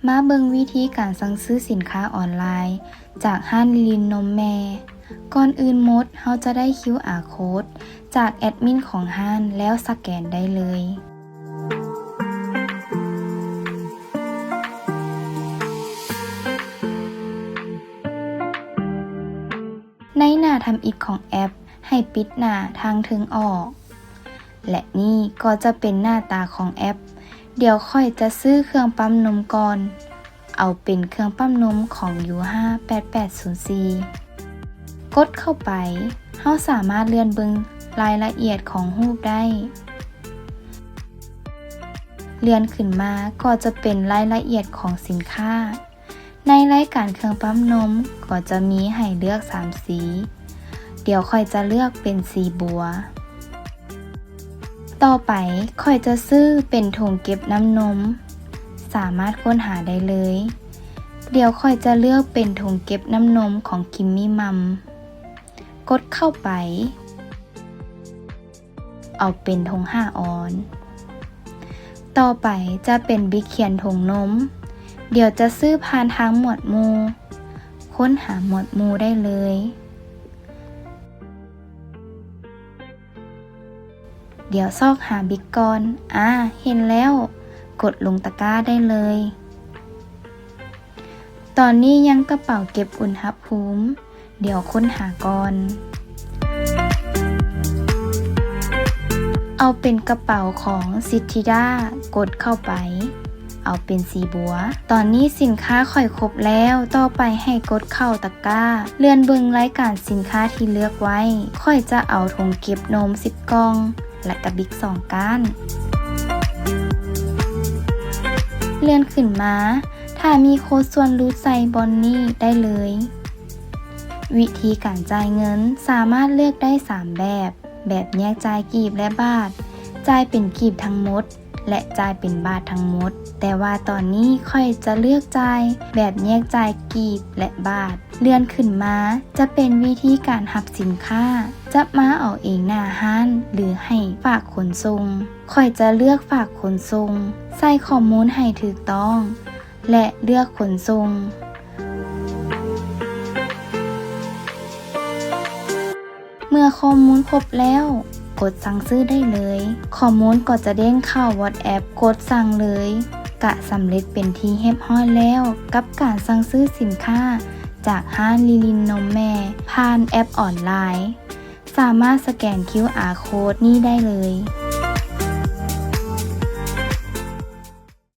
มาเบิ่งวิธีการสั่งซื้อสินค้าออนไลน์จากห้างลิลินนมแม่ ก่อนอื่นหมดเราจะได้ QR Code จากแอดมินของห้างแล้วสแกนได้เลย ในหน้าทำอิฐของแอปให้ปิดหน้าทางถึงออก และนี่ก็จะเป็นหน้าตาของแอป เดี๋ยวค่อยจะซื้อเครื่องปั๊มนมก่อน เอาเป็นเครื่องปั๊มนมของ U58804 กดเข้าไปเราสามารถเลื่อนเบิ่งรายละเอียดของรูปได้ เลื่อนขึ้นมาก็จะเป็นรายละเอียดของสินค้า ในรายการเครื่องปั๊มนมก็จะมีให้เลือก3สี เดี๋ยวค่อยจะเลือกเป็นสีบัว ต่อไปค่อยจะซื้อเป็นถุงเก็บน้ำนม สามารถค้นหาได้เลย เดี๋ยวค่อยจะเลือกเป็นถุงเก็บน้ำนมของคิมมี่มัม กดเข้าไป เอาเป็นถุง5 ออน ต่อไปจะเป็นบิ๊กเขียนถุงนม เดี๋ยวจะซื้อผ่านทางหมวดหมู่ ค้นหาหมวดหมู่ได้เลย เดี๋ยวซอกหาบิ๊กก่อนเห็นแล้ว กดลงตะกร้าได้เลย ตอนนี้ยังกระเป๋าเก็บอุณหภูมิ เดี๋ยวค้นหาก่อน เอาเป็นกระเป๋าของซิทิดากดเข้าไป เอาเป็นสีบัว ตอนนี้สินค้าค่อยครบแล้ว ต่อไปให้กดเข้าตะกร้า เลื่อนเบิ่งรายการสินค้าที่เลือกไว้ ค่อยจะเอาถุงเก็บนม10 กล่อง และกระบิก2 ก้าน เลื่อนขึ้นมา ถ้ามีโค้ดส่วนลดใส่บอนนี่ได้เลย วิธีการจ่ายเงินสามารถเลือกได้3 แบบแยกจ่ายกีบและบาท จ่ายเป็นกีบทั้งหมด และจ่ายเป็นบาททั้งหมด แต่ว่าตอนนี้ค่อยจะเลือกจ่ายแบบแยกจ่ายกีบและบาท เลื่อนขึ้นมาจะเป็นวิธีการหับสินค้า จะมาเอาเองหน้าห้างหรือให้ฝากขนส่ง ค่อยจะเลือกฝากขนส่ง ใส่ข้อมูลให้ถูกต้อง และเลือกขนส่ง เมื่อข้อมูลครบแล้วกดสั่งซื้อได้เลย ข้อมูลก็จะเด้งเข้า WhatsApp กดสั่งเลยกะสำเร็จเป็นที่เรียบร้อยแล้วกับการสั่งซื้อสินค้าจากห้างลิลินนมแม่ผ่านแอปออนไลน์ สามารถสแกน QR Code นี้ได้เลย